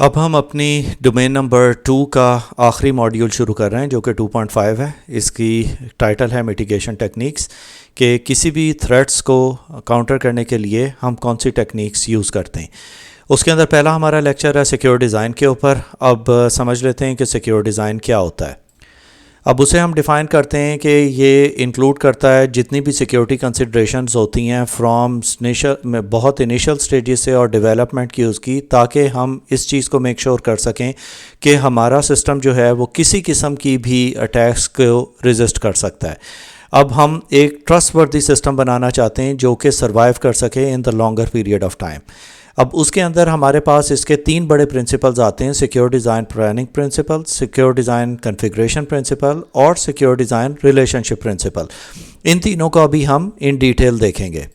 اب ہم اپنی ڈومین نمبر 2 کا آخری ماڈیول شروع کر رہے ہیں جو کہ 2.5 ہے. اس کی ٹائٹل ہے میٹیگیشن ٹیکنیکس، کہ کسی بھی تھریٹس کو کاؤنٹر کرنے کے لیے ہم کون سی ٹیکنیکس یوز کرتے ہیں. اس کے اندر پہلا ہمارا لیکچر ہے سیکیور ڈیزائن کے اوپر. اب سمجھ لیتے ہیں کہ سیکیور ڈیزائن کیا ہوتا ہے. اب اسے ہم ڈیفائن کرتے ہیں کہ یہ انکلوڈ کرتا ہے جتنی بھی سیکیورٹی کنسیڈریشنز ہوتی ہیں فرام بہت انیشل سٹیجز سے اور ڈیولپمنٹ کی اس کی، تاکہ ہم اس چیز کو میک شور کر سکیں کہ ہمارا سسٹم جو ہے وہ کسی قسم کی بھی اٹیکس کو ریزسٹ کر سکتا ہے. اب ہم ایک ٹرسٹ وردی سسٹم بنانا چاہتے ہیں جو کہ سروائیو کر سکے in the longer period of time. اب اس کے اندر ہمارے پاس اس کے 3 بڑے پرنسپلز آتے ہیں: secure design planning principle, secure design configuration principle اور secure design relationship principle. ان تینوں کو ابھی ہم ان ڈیٹیل دیکھیں گے.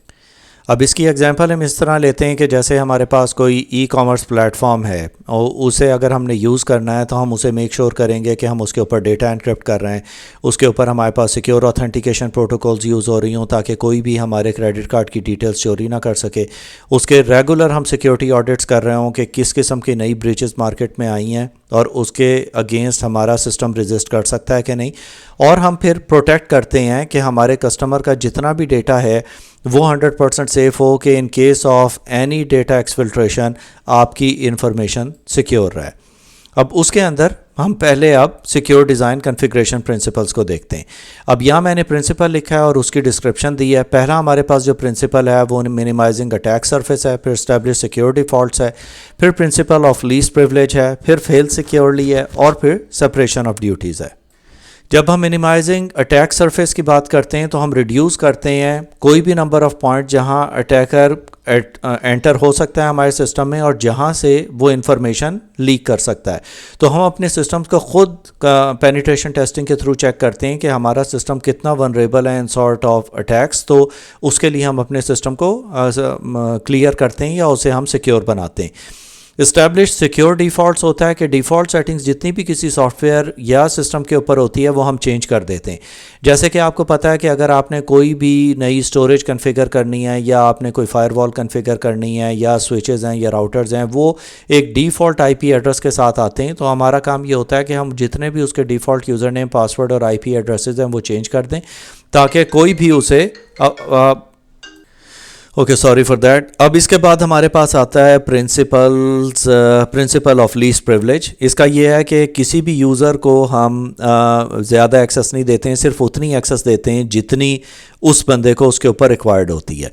اب اس کی ایگزامپل ہم اس طرح لیتے ہیں کہ جیسے ہمارے پاس کوئی ای کامرس پلیٹ فارم ہے اور اسے اگر ہم نے یوز کرنا ہے تو ہم اسے میک شور کریں گے کہ ہم اس کے اوپر ڈیٹا انکرپٹ کر رہے ہیں، اس کے اوپر ہمارے پاس سیکیور آتھینٹیکیشن پروٹوکولز یوز ہو رہی ہوں تاکہ کوئی بھی ہمارے کریڈٹ کارڈ کی ڈیٹیلز چوری نہ کر سکے. اس کے ریگولر ہم سیکیورٹی آڈٹس کر رہے ہوں کہ کس قسم کی نئی بریچز مارکیٹ میں آئی ہیں اور اس کے اگینسٹ ہمارا سسٹم ریزسٹ کر سکتا ہے کہ نہیں. اور ہم پھر پروٹیکٹ کرتے ہیں کہ ہمارے کسٹمر کا جتنا بھی ڈیٹا ہے وہ 100% سیف ہو، کہ in case of any data exfiltration آپ کی انفارمیشن سیکیور رہے. اب اس کے اندر ہم پہلے اب سیکیور ڈیزائن کنفیگریشن پرنسپلز کو دیکھتے ہیں. اب یہاں میں نے پرنسپل لکھا ہے اور اس کی ڈسکرپشن دی ہے. پہلا ہمارے پاس جو پرنسپل ہے وہ منیمائزنگ اٹیک سرفیس ہے، پھر اسٹیبلش سیکیور ڈیفالٹس ہے، پھر پرنسپل آف لیسٹ پریویلیج ہے، پھر فیل سیکیورلی ہے اور پھر سپریشن آف ڈیوٹیز ہے. جب ہم منیمائزنگ اٹیک سرفیس کی بات کرتے ہیں تو ہم ریڈیوس کرتے ہیں کوئی بھی نمبر آف پوائنٹ جہاں اٹیکر انٹر ہو سکتا ہے ہمارے سسٹم میں اور جہاں سے وہ انفارمیشن لیک کر سکتا ہے. تو ہم اپنے سسٹمز کو خود پینیٹریشن ٹیسٹنگ کے تھرو چیک کرتے ہیں کہ ہمارا سسٹم کتنا ونریبل ہے ان سارٹ آف اٹیکس. تو اس کے لیے ہم اپنے سسٹم کو کلیئر کرتے ہیں یا اسے ہم سیکیور بناتے ہیں. اسٹیبلش سیکیور ڈیفالٹس ہوتا ہے کہ ڈیفالٹ سیٹنگز جتنی بھی کسی سافٹ ویئر یا سسٹم کے اوپر ہوتی ہے وہ ہم چینج کر دیتے ہیں. جیسے کہ آپ کو پتہ ہے کہ اگر آپ نے کوئی بھی نئی اسٹوریج کنفیگر کرنی ہے یا آپ نے کوئی فائر وال کنفیگر کرنی ہے یا سوئچز ہیں یا راؤٹرز ہیں، وہ ایک ڈیفالٹ آئی پی ایڈریس کے ساتھ آتے ہیں. تو ہمارا کام یہ ہوتا ہے کہ ہم جتنے بھی اس کے ڈیفالٹ یوزر نیم، پاسورڈ اور آئی پی ایڈریسز ہیں وہ چینج کر دیں تاکہ کوئی بھی اسے سوری فار دیٹ. اب اس کے بعد ہمارے پاس آتا ہے پرنسپل آف لیسٹ پریویلیج. اس کا یہ ہے کہ کسی بھی یوزر کو ہم زیادہ ایکسیس نہیں دیتے ہیں، صرف اتنی ایکسیس دیتے ہیں جتنی اس بندے کو اس کے اوپر ریکوائرڈ ہوتی ہے.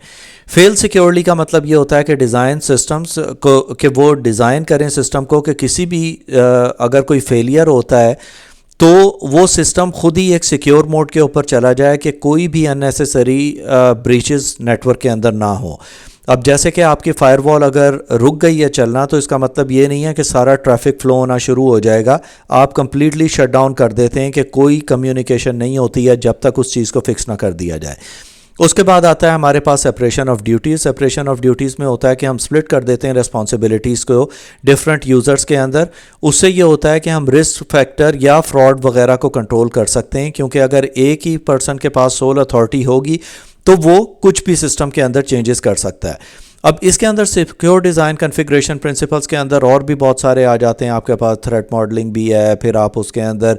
فیل سیکیورلی کا مطلب یہ ہوتا ہے کہ ڈیزائن سسٹمز کو کہ وہ ڈیزائن کریں سسٹم کو کہ کسی بھی اگر کوئی فیلئر ہوتا ہے تو وہ سسٹم خود ہی ایک سیکیور موڈ کے اوپر چلا جائے کہ کوئی بھی اننیسیسری بریچز نیٹ ورک کے اندر نہ ہو. اب جیسے کہ آپ کی فائر وال اگر رک گئی ہے چلنا تو اس کا مطلب یہ نہیں ہے کہ سارا ٹریفک فلو ہونا شروع ہو جائے گا. آپ کمپلیٹلی شٹ ڈاؤن کر دیتے ہیں کہ کوئی کمیونیکیشن نہیں ہوتی ہے جب تک اس چیز کو فکس نہ کر دیا جائے. اس کے بعد آتا ہے ہمارے پاس separation of duties. Separation of duties میں ہوتا ہے کہ ہم سپلٹ کر دیتے ہیں ریسپانسبلٹیز کو ڈفرینٹ یوزرز کے اندر. اس سے یہ ہوتا ہے کہ ہم رسک فیکٹر یا فراڈ وغیرہ کو کنٹرول کر سکتے ہیں، کیونکہ اگر ایک ہی پرسن کے پاس سول اتھارٹی ہوگی تو وہ کچھ بھی سسٹم کے اندر چینجز کر سکتا ہے. اب اس کے اندر سیکیور ڈیزائن کنفیگریشن پرنسپلز کے اندر اور بھی بہت سارے آ جاتے ہیں. آپ کے پاس تھریٹ ماڈلنگ بھی ہے، پھر آپ اس کے اندر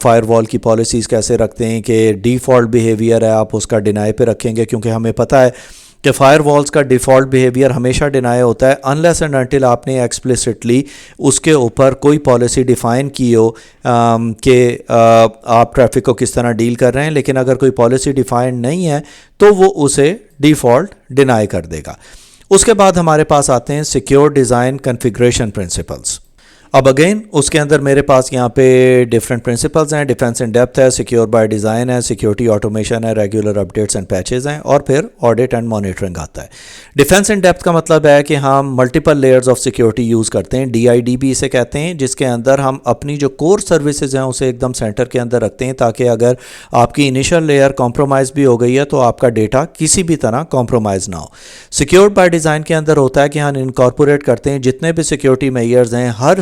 فائر وال کی پالیسیز کیسے رکھتے ہیں کہ ڈیفالٹ بیہیویئر ہے آپ اس کا ڈینائی پہ رکھیں گے، کیونکہ ہمیں پتہ ہے کہ فائر والز کا ڈیفالٹ بیہیویئر ہمیشہ ڈینائی ہوتا ہے انلیس اینڈ انٹل آپ نے ایکسپلیسٹلی اس کے اوپر کوئی پالیسی ڈیفائن کی ہو کہ آپ ٹریفک کو کس طرح ڈیل کر رہے ہیں. لیکن اگر کوئی پالیسی ڈیفائن نہیں ہے تو وہ اسے ڈیفالٹ ڈینائی کر دے گا. اس کے بعد ہمارے پاس آتے ہیں سیکیور ڈیزائن کنفیگریشن پرنسپلز. اب اگین اس کے اندر میرے پاس یہاں پہ ڈفرینٹ پرنسپلز ہیں. ڈیفینس ان ڈیپتھ ہے، سیکیور بائی ڈیزائن ہے، سیکیورٹی آٹومیشن ہے، ریگولر اپڈیٹس اینڈ پیچز ہیں اور پھر آڈٹ اینڈ مانیٹرنگ آتا ہے. ڈیفینس ان ڈیپتھ کا مطلب ہے کہ ہم multiple layers of security use کرتے ہیں. DID اسے کہتے ہیں، جس کے اندر ہم اپنی جو کور سروسز ہیں اسے ایک دم سینٹر کے اندر رکھتے ہیں تاکہ اگر آپ کی انیشل لیئر کمپرومائز بھی ہو گئی ہے تو آپ کا ڈیٹا کسی بھی طرح کمپرومائز نہ ہو. سیکیور بائی ڈیزائن کے اندر ہوتا ہے کہ ہم انکارپوریٹ کرتے ہیں جتنے بھی سیکیورٹی میئرز ہیں ہر